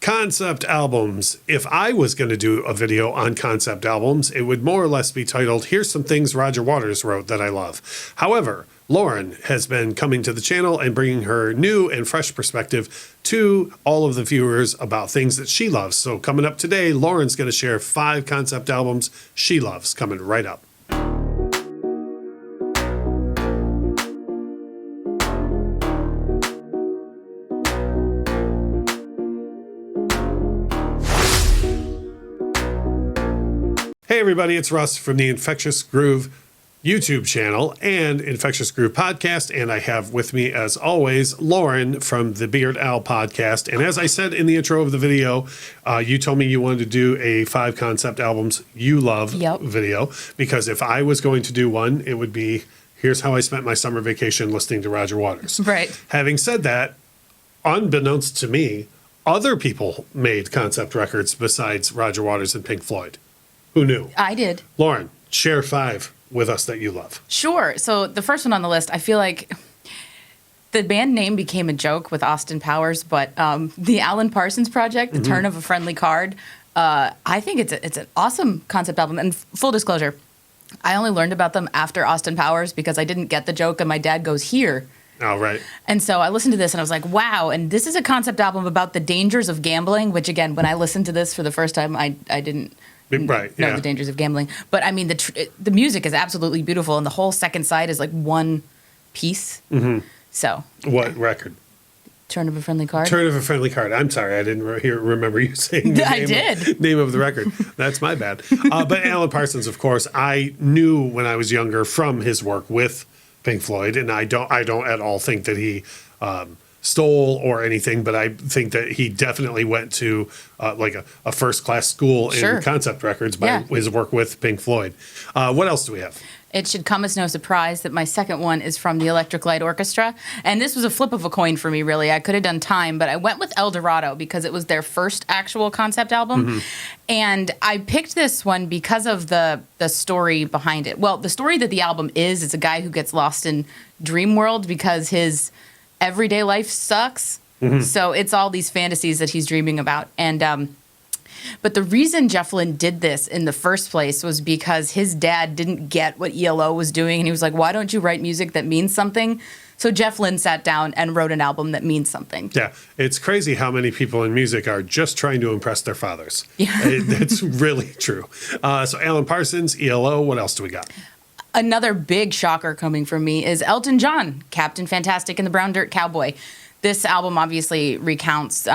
Concept albums. If I was going to do a video on concept albums, it would more or less be titled, Here's Some Things Roger Waters Wrote That I Love. However, Lauren has been coming to the channel and bringing her new and fresh perspective to all of the viewers about things that she loves. So coming up today, Lauren's going to share 5 concept albums she loves, coming right up. Hey everybody, it's Russ from the Infectious Groove YouTube channel and Infectious Groove podcast, and I have with me, as always, Lauren from the Beard Owl podcast. And as I said in the intro of the video, you told me you wanted to do a 5 concept albums you love video, because if I was going to do one, it would be, here's how I spent my summer vacation listening to Roger Waters. Right. Having said that, unbeknownst to me, other people made concept records besides Roger Waters and Pink Floyd. Who knew? I did. Lauren, share 5 with us that you love. Sure. So the first one on the list, I feel like the band name became a joke with Austin Powers, but the Alan Parsons Project, The Turn of a Friendly Card, I think it's an awesome concept album. And full disclosure, I only learned about them after Austin Powers because I didn't get the joke, and my dad goes, here. Oh, right. And so I listened to this and I was like, wow. And this is a concept album about the dangers of gambling, which, again, when I listened to this for the first time, I didn't know the dangers of gambling. But I mean, the music is absolutely beautiful, and the whole second side is like one piece. So what record? Turn of a Friendly Card. Turn of a Friendly Card. I'm sorry, I didn't remember you saying the name of the record. That's my bad. But Alan Parsons, of course, I knew when I was younger from his work with Pink Floyd, and I don't at all think that he stole or anything, but I think that he definitely went to like a first-class school in concept records by his work with Pink Floyd. What else do we have? It should come as no surprise that my second one is from the Electric Light Orchestra, and this was a flip of a coin for me, really. I could have done Time, but I went with El Dorado because it was their first actual concept album, and I picked this one because of the story behind it. Well, the story that the album is a guy who gets lost in dream world because his everyday life sucks. So it's all these fantasies that he's dreaming about. And but the reason Jeff Lynne did this in the first place was because his dad didn't get what ELO was doing, and he was like, why don't you write music that means something? So Jeff Lynne sat down and wrote an album that means something. Yeah, it's crazy how many people in music are just trying to impress their fathers. Yeah. It's really true. So Alan Parsons, ELO, what else do we got? Another big shocker coming from me is Elton John, Captain Fantastic and the Brown Dirt Cowboy. This album obviously recounts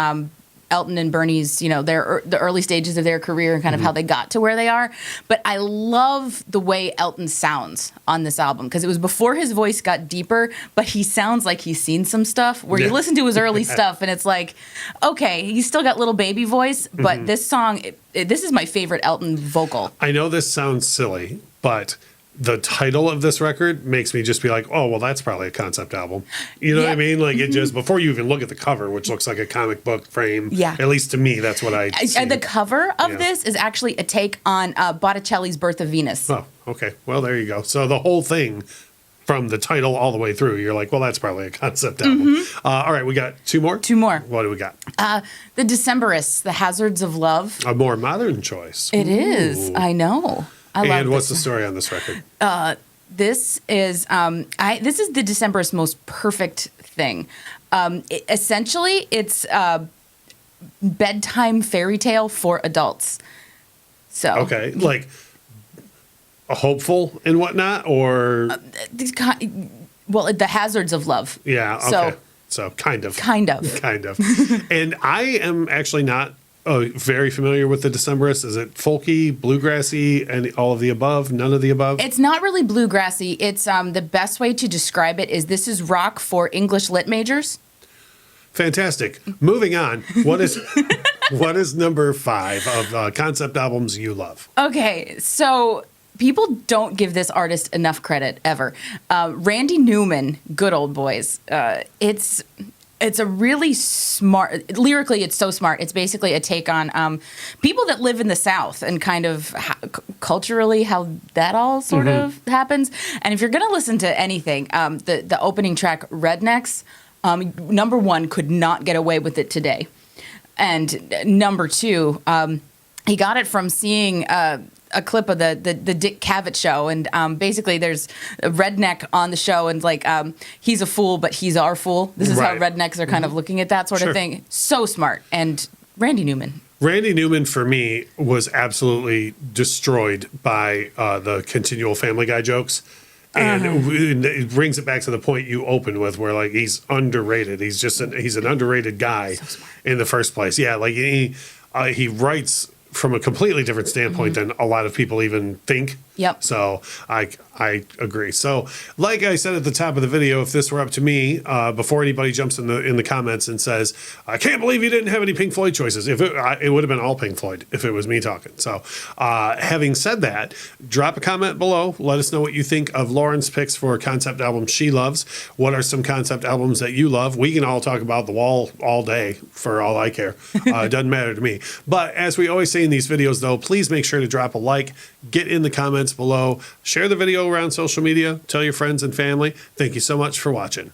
Elton and Bernie's, the early stages of their career and kind of how they got to where they are. But I love the way Elton sounds on this album because it was before his voice got deeper, but he sounds like he's seen some stuff where you listen to his early stuff and it's like, okay, he's still got little baby voice, but this song, this is my favorite Elton vocal. I know this sounds silly, but the title of this record makes me just be like, oh, well, that's probably a concept album. You know what I mean? Like, it just, before you even look at the cover, which looks like a comic book frame, at least to me, that's what I see. The cover of this is actually a take on Botticelli's Birth of Venus. Oh, okay. Well, there you go. So the whole thing, from the title all the way through, you're like, well, that's probably a concept album. All right, we got 2 more? 2 more. What do we got? The Decemberists, The Hazards of Love. A more modern choice. It is. I know. I love and what's the story on this record? This is this is the Decemberists' most perfect thing. Essentially, it's a bedtime fairy tale for adults. So okay, like a hopeful and whatnot, or well, the hazards of love. Yeah. Okay. So kind of. And I am actually not very familiar with the Decemberists. Is it folky, bluegrassy, and all of the above? None of the above? It's not really bluegrassy. It's the best way to describe it is this is rock for English lit majors. Fantastic. Moving on. What is number 5 of concept albums you love? Okay, so people don't give this artist enough credit ever. Randy Newman, Good Old Boys. It's a really smart, lyrically it's so smart. It's basically a take on people that live in the South and kind of culturally how that all sort of happens. And if you're going to listen to anything, the opening track, Rednecks, number 1 could not get away with it today. And number two, he got it from seeing a clip of the Dick Cavett show, and basically there's a redneck on the show, and like he's a fool, but he's our fool. This is how rednecks are kind of looking at that sort of thing. So smart. And Randy Newman for me was absolutely destroyed by the continual Family Guy jokes. And it brings it back to the point you opened with, where like he's underrated. He's just he's an underrated guy in the first place. Yeah, like he writes from a completely different standpoint than a lot of people even think. Yep. So I agree. So like I said at the top of the video, if this were up to me, before anybody jumps in the comments and says, I can't believe you didn't have any Pink Floyd choices, if it would have been all Pink Floyd if it was me talking. So having said that, drop a comment below. Let us know what you think of Lauren's picks for concept albums she loves. What are some concept albums that you love? We can all talk about The Wall all day for all I care. It doesn't matter to me. But as we always say in these videos, though, please make sure to drop a like, get in the comments below, share the video around social media, tell your friends and family. Thank you so much for watching.